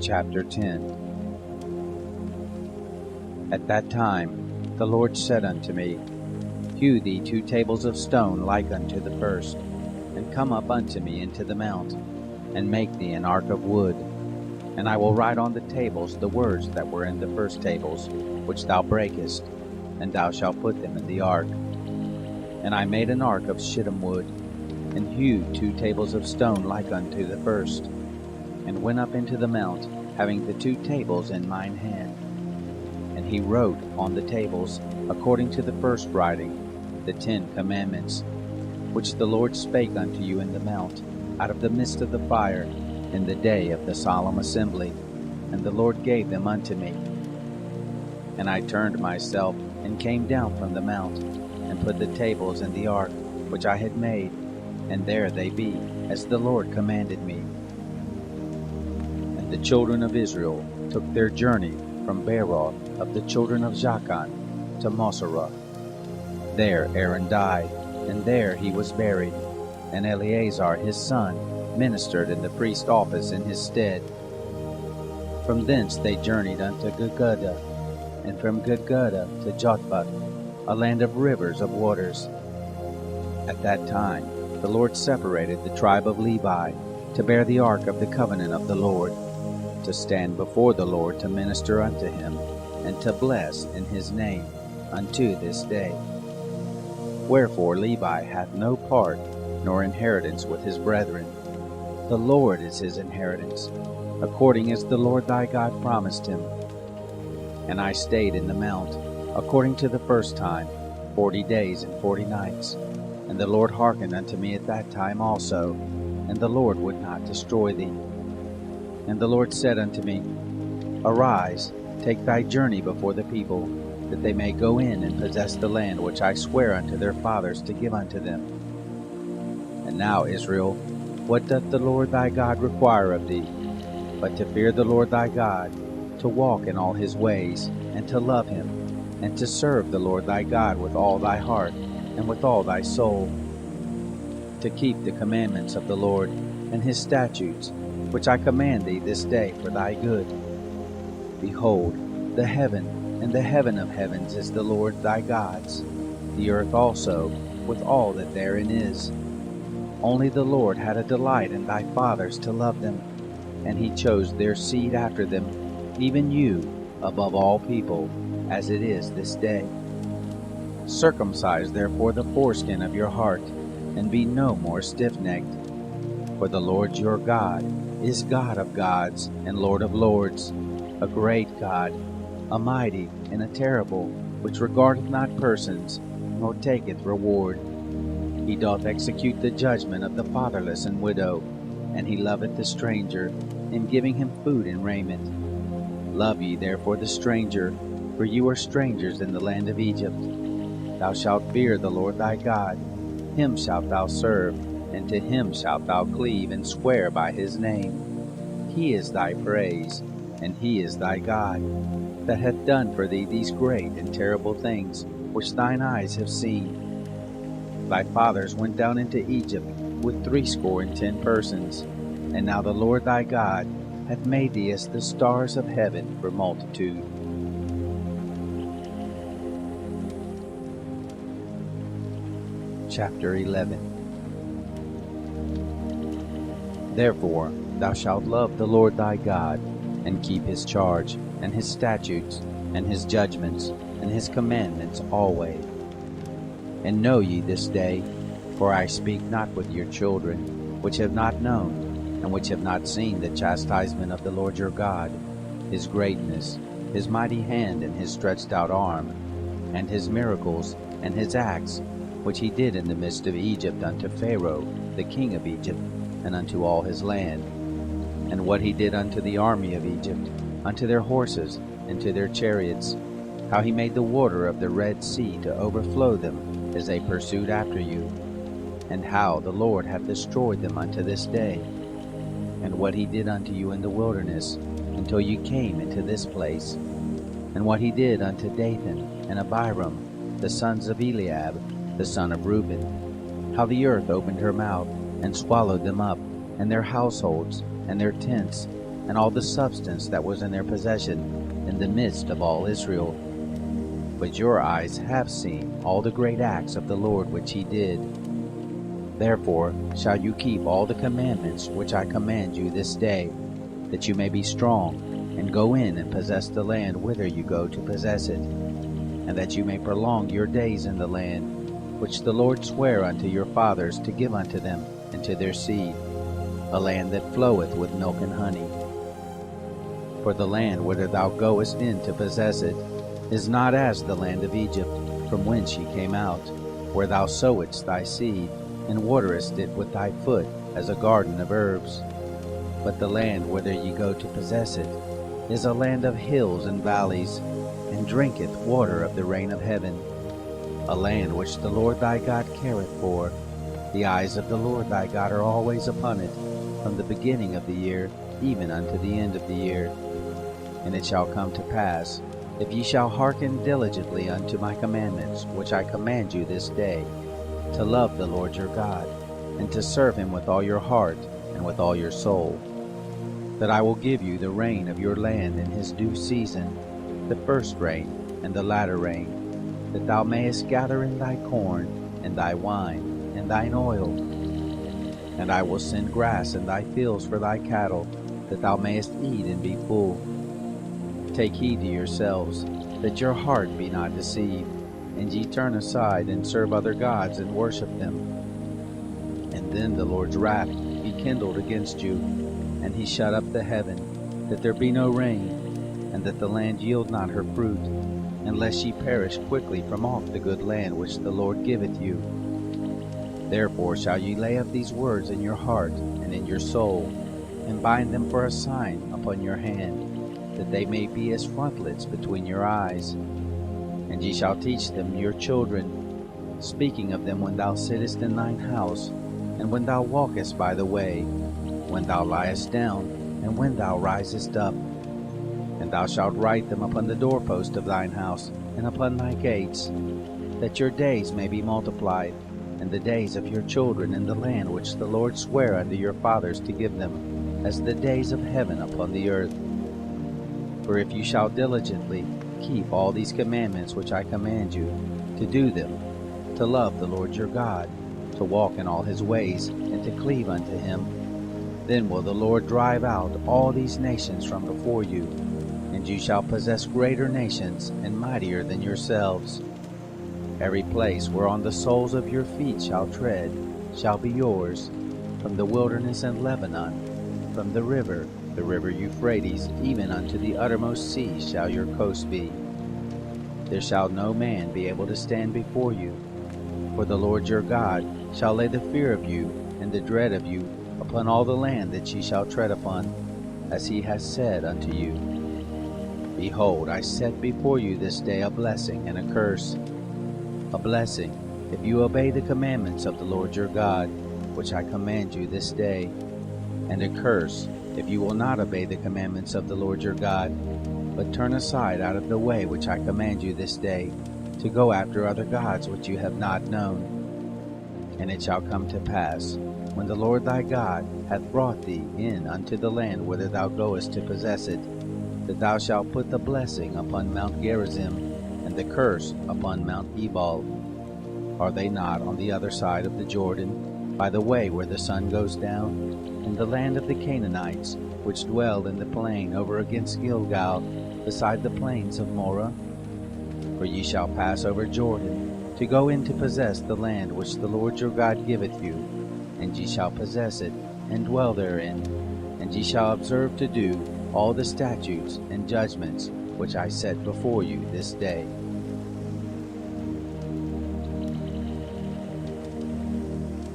Chapter 10. At that time the Lord said unto me, Hew thee 2 tables of stone like unto the first, and come up unto me into the mount, and make thee an ark of wood. And I will write on the tables the words that were in the first tables, which thou breakest, and thou shalt put them in the ark. And I made an ark of shittim wood, and hewed 2 tables of stone like unto the first, and went up into the mount, having the 2 tables in mine hand. And he wrote on the tables, according to the first writing, the 10 commandments, which the Lord spake unto you in the mount, out of the midst of the fire, in the day of the solemn assembly. And the Lord gave them unto me. And I turned myself, and came down from the mount, and put the tables in the ark, which I had made, and there they be, as the Lord commanded me. And the children of Israel took their journey from Beeroth of the children of Jachan to Moserah. There Aaron died, and there he was buried, and Eleazar his son ministered in the priest's office in his stead. From thence they journeyed unto Gudgodah, and from Gudgodah to Jotbath, a land of rivers of waters. At that time the Lord separated the tribe of Levi to bear the ark of the covenant of the Lord, to stand before the Lord to minister unto him, and to bless in his name unto this day. Wherefore Levi hath no part nor inheritance with his brethren. The Lord is his inheritance, according as the Lord thy God promised him. And I stayed in the mount, according to the first time, 40 days and 40 nights. And the Lord hearkened unto me at that time also, and the Lord would not destroy thee. And the Lord said unto me, Arise, take thy journey before the people, that they may go in and possess the land which I swear unto their fathers to give unto them. And now, Israel, what doth the Lord thy God require of thee, but to fear the Lord thy God, to walk in all his ways, and to love him, and to serve the Lord thy God with all thy heart, and with all thy soul, to keep the commandments of the Lord, and his statutes, which I command thee this day for thy good. Behold, the heaven and the heaven of heavens is the Lord thy God's, the earth also, with all that therein is. Only the Lord had a delight in thy fathers to love them, and he chose their seed after them, even you, above all people, as it is this day. Circumcise therefore the foreskin of your heart, and be no more stiff-necked. For the Lord your God is God of gods and Lord of lords, a great God, a mighty and a terrible, which regardeth not persons, nor taketh reward. He doth execute the judgment of the fatherless and widow, and he loveth the stranger, in giving him food and raiment. Love ye therefore the stranger, for you are strangers in the land of Egypt. Thou shalt fear the Lord thy God, him shalt thou serve, and to him shalt thou cleave and swear by his name. He is thy praise, and he is thy God, that hath done for thee these great and terrible things, which thine eyes have seen. Thy fathers went down into Egypt with 70 persons, and now the Lord thy God hath made thee as the stars of heaven for multitude. Chapter 11. Therefore thou shalt love the Lord thy God, and keep his charge, and his statutes, and his judgments, and his commandments always. And know ye this day, for I speak not with your children, which have not known, and which have not seen the chastisement of the Lord your God, his greatness, his mighty hand, and his stretched out arm, and his miracles, and his acts, which he did in the midst of Egypt unto Pharaoh, the king of Egypt, and unto all his land, and what he did unto the army of Egypt, unto their horses, and to their chariots, how he made the water of the Red Sea to overflow them as they pursued after you, and how the Lord hath destroyed them unto this day, and what he did unto you in the wilderness, until you came into this place, and what he did unto Dathan and Abiram, the sons of Eliab, the son of Reuben, how the earth opened her mouth, and swallowed them up, and their households, and their tents, and all the substance that was in their possession in the midst of all Israel. But your eyes have seen all the great acts of the Lord which he did. Therefore shall you keep all the commandments which I command you this day, that you may be strong, and go in and possess the land whither you go to possess it, and that you may prolong your days in the land which the Lord sware unto your fathers to give unto them and to their seed, a land that floweth with milk and honey. For the land whither thou goest in to possess it is not as the land of Egypt, from whence ye came out, where thou sowedst thy seed, and waterest it with thy foot as a garden of herbs. But the land whither ye go to possess it is a land of hills and valleys, and drinketh water of the rain of heaven, a land which the Lord thy God careth for. The eyes of the Lord thy God are always upon it, from the beginning of the year even unto the end of the year. And it shall come to pass, if ye shall hearken diligently unto my commandments, which I command you this day, to love the Lord your God, and to serve him with all your heart and with all your soul, that I will give you the rain of your land in his due season, the first rain and the latter rain, that thou mayest gather in thy corn, and thy wine, and thine oil. And I will send grass in thy fields for thy cattle, that thou mayest eat and be full. Take heed to yourselves, that your heart be not deceived, and ye turn aside and serve other gods and worship them. And then the Lord's wrath be kindled against you, and he shut up the heaven, that there be no rain, and that the land yield not her fruit, unless ye perish quickly from off the good land which the Lord giveth you. Therefore shall ye lay up these words in your heart and in your soul, and bind them for a sign upon your hand, that they may be as frontlets between your eyes. And ye shall teach them your children, speaking of them when thou sittest in thine house, and when thou walkest by the way, when thou liest down, and when thou risest up. And thou shalt write them upon the doorpost of thine house, and upon thy gates, that your days may be multiplied, and the days of your children in the land which the Lord sware unto your fathers to give them, as the days of heaven upon the earth. For if you shall diligently keep all these commandments which I command you, to do them, to love the Lord your God, to walk in all his ways, and to cleave unto him, then will the Lord drive out all these nations from before you, and you shall possess greater nations and mightier than yourselves. Every place whereon the soles of your feet shall tread shall be yours, from the wilderness and Lebanon, from the river Euphrates, even unto the uttermost sea shall your coast be. There shall no man be able to stand before you, for the Lord your God shall lay the fear of you and the dread of you upon all the land that ye shall tread upon, as he has said unto you. Behold, I set before you this day a blessing and a curse. A blessing, if you obey the commandments of the Lord your God, which I command you this day, and a curse, if you will not obey the commandments of the Lord your God, but turn aside out of the way which I command you this day, to go after other gods which you have not known. And it shall come to pass, when the Lord thy God hath brought thee in unto the land whither thou goest to possess it, that thou shalt put the blessing upon Mount Gerizim, and the curse upon Mount Ebal. Are they not on the other side of the Jordan, by the way where the sun goes down, in the land of the Canaanites, which dwell in the plain over against Gilgal, beside the plains of Moreh? For ye shall pass over Jordan, to go in to possess the land which the Lord your God giveth you, and ye shall possess it, and dwell therein, and ye shall observe to do all the statutes and judgments which I set before you this day.